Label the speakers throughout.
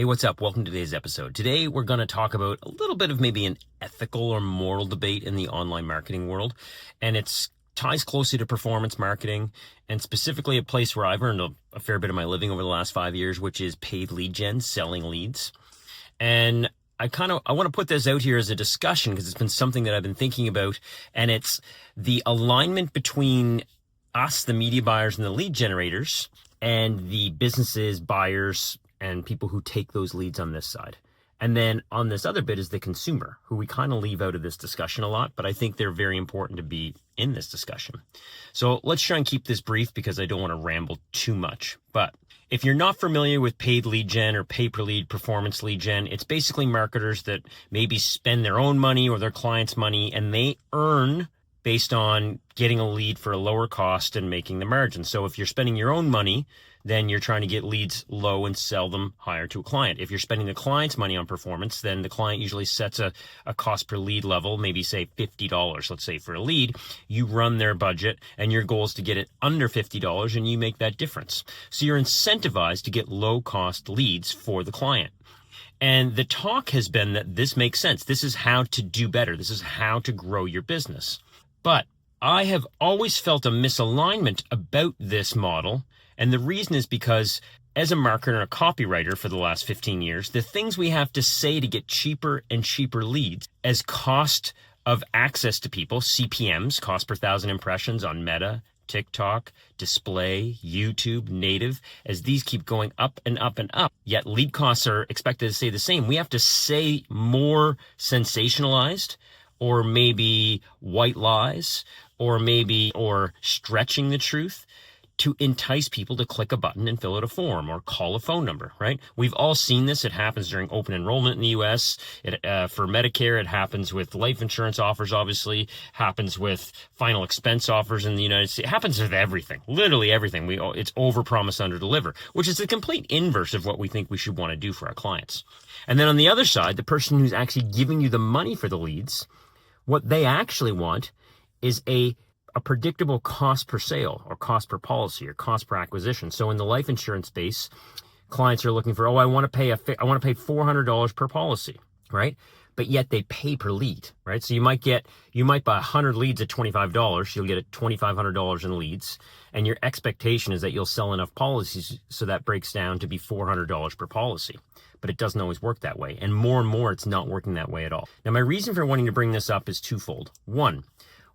Speaker 1: Hey, what's up? Welcome to today's episode. Today, we're going to talk about a little bit of maybe an ethical or moral debate in the online marketing world. And it ties closely to performance marketing and specifically a place where I've earned a fair bit of my living over the last 5 years, which is paid lead gen, selling leads. And I want to put this out here as a discussion because it's been something that I've been thinking about. And it's the alignment between us, the media buyers and the lead generators, and the businesses, buyers, and people who take those leads on this side. And then on this other bit is the consumer, who we kind of leave out of this discussion a lot, but I think they're very important to be in this discussion. So let's try and keep this brief because I don't want to ramble too much. But if you're not familiar with paid lead gen or pay per lead, performance lead gen, it's basically marketers that maybe spend their own money or their clients' money and they earn based on getting a lead for a lower cost and making the margin. So if you're spending your own money, then you're trying to get leads low and sell them higher to a client. If you're spending the client's money on performance, then the client usually sets a cost per lead level, maybe say $50, let's say for a lead. You run their budget and your goal is to get it under $50 and you make that difference. So you're incentivized to get low cost leads for the client. And the talk has been that this makes sense. This is how to do better. This is how to grow your business. But I have always felt a misalignment about this model. And the reason is because as a marketer and a copywriter for the last 15 years, the things we have to say to get cheaper and cheaper leads as cost of access to people, CPMs, cost per thousand impressions on Meta, TikTok, display, YouTube, native, as these keep going up and up and up, yet lead costs are expected to stay the same. We have to say more sensationalized or maybe white lies or stretching the truth to entice people to click a button and fill out a form or call a phone number, right? We've all seen this. It happens during open enrollment in the US. For Medicare, it happens with life insurance offers, obviously, happens with final expense offers in the United States. It happens with everything, literally everything. It's overpromise, underdeliver, which is the complete inverse of what we think we should want to do for our clients. And then on the other side, the person who's actually giving you the money for the leads, what they actually want is a predictable cost per sale or cost per policy or cost per acquisition. So in the life insurance space, clients are looking for, I want to pay $400 per policy, right? But yet they pay per lead, right? So you might buy 100 leads at $25. You'll get $2,500 in leads. And your expectation is that you'll sell enough policies so that breaks down to be $400 per policy. But it doesn't always work that way. And more, it's not working that way at all. Now, my reason for wanting to bring this up is twofold. One,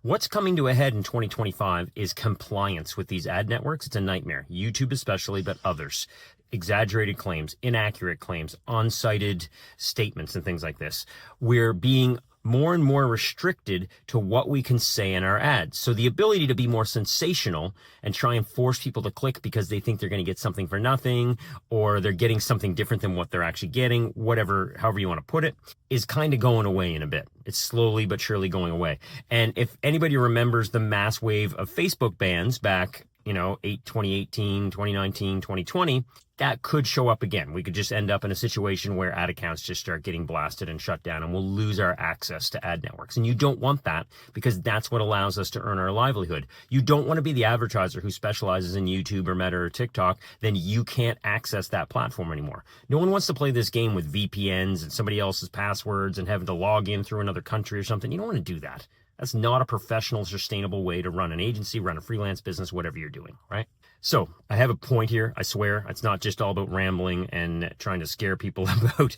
Speaker 1: what's coming to a head in 2025 is compliance with these ad networks. It's a nightmare. YouTube especially, but others. Exaggerated claims, inaccurate claims, unsighted statements and things like this. We're being more and more restricted to what we can say in our ads. So the ability to be more sensational and try and force people to click because they think they're going to get something for nothing or they're getting something different than what they're actually getting, however you want to put it, is kind of going away in a bit. It's slowly but surely going away. And if anybody remembers the mass wave of Facebook bans back, 2018, 2019, 2020, that could show up again. We could just end up in a situation where ad accounts just start getting blasted and shut down and we'll lose our access to ad networks. And you don't want that because that's what allows us to earn our livelihood. You don't want to be the advertiser who specializes in YouTube or Meta or TikTok, then you can't access that platform anymore. No one wants to play this game with VPNs and somebody else's passwords and having to log in through another country or something. You don't want to do that. That's not a professional, sustainable way to run an agency, run a freelance business, whatever you're doing, right? So I have a point here. I swear it's not just all about rambling and trying to scare people about,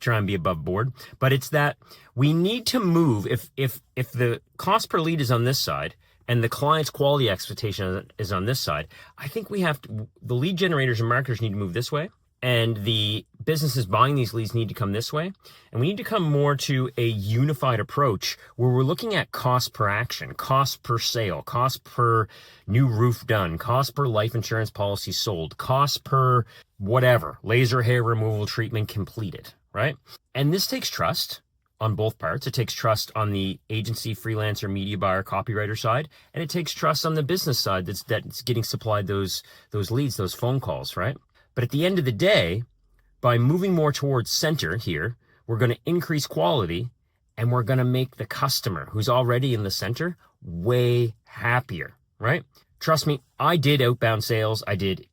Speaker 1: try and be above board, but it's that we need to move. If the cost per lead is on this side and the client's quality expectation is on this side, I think the lead generators and marketers need to move this way. And the businesses buying these leads need to come this way. And we need to come more to a unified approach where we're looking at cost per action, cost per sale, cost per new roof done, cost per life insurance policy sold, cost per whatever, laser hair removal treatment completed, right? And this takes trust on both parts. It takes trust on the agency, freelancer, media buyer, copywriter side, and it takes trust on the business side that's getting supplied those leads, those phone calls, right? But at the end of the day, by moving more towards center here, we're going to increase quality and we're going to make the customer who's already in the center way happier, right? Trust me, I did outbound sales. I did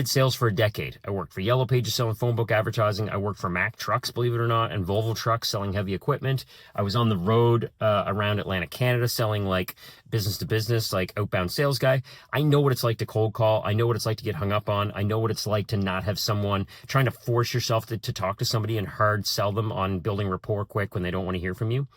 Speaker 1: sales for a decade. I worked for Yellow Pages selling phone book advertising. I worked for Mack Trucks, believe it or not, and Volvo Trucks selling heavy equipment. I was on the road around Atlantic, Canada, selling like business to business, like outbound sales guy. I know what it's like to cold call. I know what it's like to get hung up on. I know what it's like to not have someone trying to force yourself to talk to somebody and hard sell them on building rapport quick when they don't want to hear from you.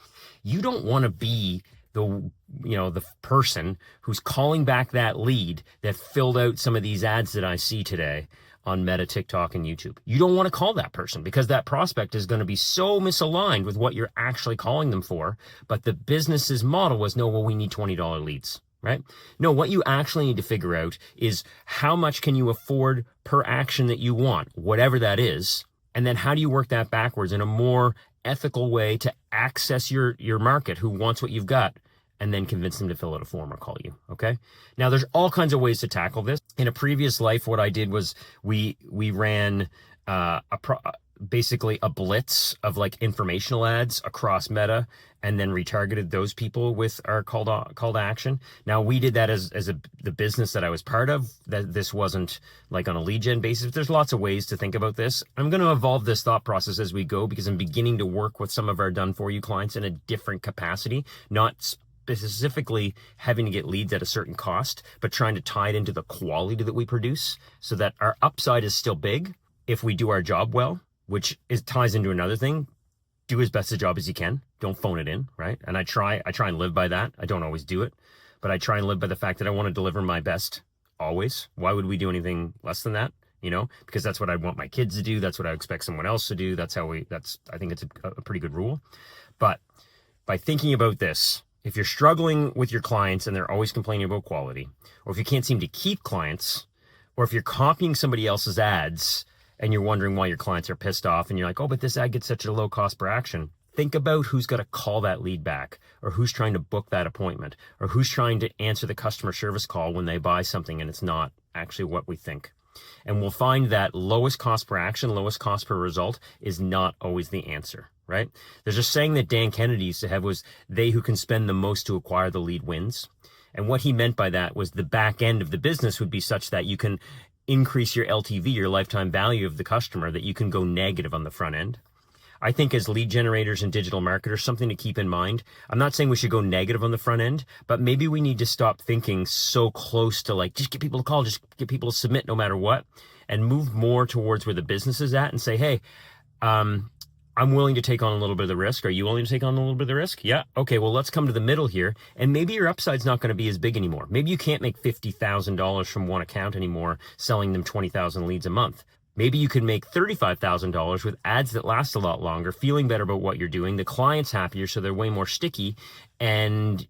Speaker 1: You don't want to be the person who's calling back that lead that filled out some of these ads that I see today on Meta, TikTok, and YouTube. You don't want to call that person because that prospect is going to be so misaligned with what you're actually calling them for. But the business's model was, no, well, we need $20 leads, right? No, what you actually need to figure out is how much can you afford per action that you want, whatever that is. And then how do you work that backwards in a more ethical way to access your market who wants what you've got, and then convince them to fill out a form or call you. Okay. Now there's all kinds of ways to tackle this. In a previous life, what I did was we ran basically a blitz of like informational ads across Meta, and then retargeted those people with our call to action. Now we did that as the business that I was part of. That this wasn't like on a lead gen basis. There's lots of ways to think about this. I'm going to evolve this thought process as we go because I'm beginning to work with some of our done for you clients in a different capacity, not specifically having to get leads at a certain cost, but trying to tie it into the quality that we produce so that our upside is still big if we do our job well, which ties into another thing. Do as best a job as you can. Don't phone it in, right? And I try and live by that. I don't always do it, but I try and live by the fact that I want to deliver my best always. Why would we do anything less than that? Because that's what I want my kids to do. That's what I expect someone else to do. I think it's a pretty good rule. But by thinking about this, if you're struggling with your clients and they're always complaining about quality, or if you can't seem to keep clients, or if you're copying somebody else's ads and you're wondering why your clients are pissed off and you're like, oh, but this ad gets such a low cost per action. Think about who's got to call that lead back, or who's trying to book that appointment, or who's trying to answer the customer service call when they buy something and it's not actually what we think. And we'll find that lowest cost per action, lowest cost per result is not always the answer, right? There's a saying that Dan Kennedy used to have was, they who can spend the most to acquire the lead wins. And what he meant by that was the back end of the business would be such that you can increase your LTV, your lifetime value of the customer, that you can go negative on the front end. I think as lead generators and digital marketers, something to keep in mind. I'm not saying we should go negative on the front end, but maybe we need to stop thinking so close to like, just get people to call, just get people to submit no matter what, and move more towards where the business is at and say, hey, I'm willing to take on a little bit of the risk. Are you willing to take on a little bit of the risk? Yeah. Okay. Well, let's come to the middle here. And maybe your upside's not going to be as big anymore. Maybe you can't make $50,000 from one account anymore, selling them 20,000 leads a month. Maybe you can make $35,000 with ads that last a lot longer, feeling better about what you're doing. The client's happier, so they're way more sticky, and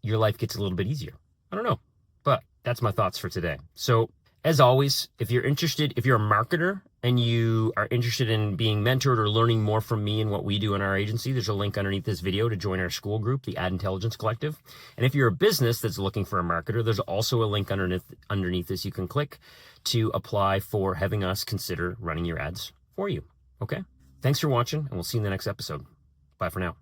Speaker 1: your life gets a little bit easier. I don't know, but that's my thoughts for today. So as always, if you're a marketer and you are interested in being mentored or learning more from me and what we do in our agency, there's a link underneath this video to join our school group, the Ad Intelligence Collective. And if you're a business that's looking for a marketer, there's also a link underneath this you can click to apply for having us consider running your ads for you. Okay? Thanks for watching, and we'll see you in the next episode. Bye for now.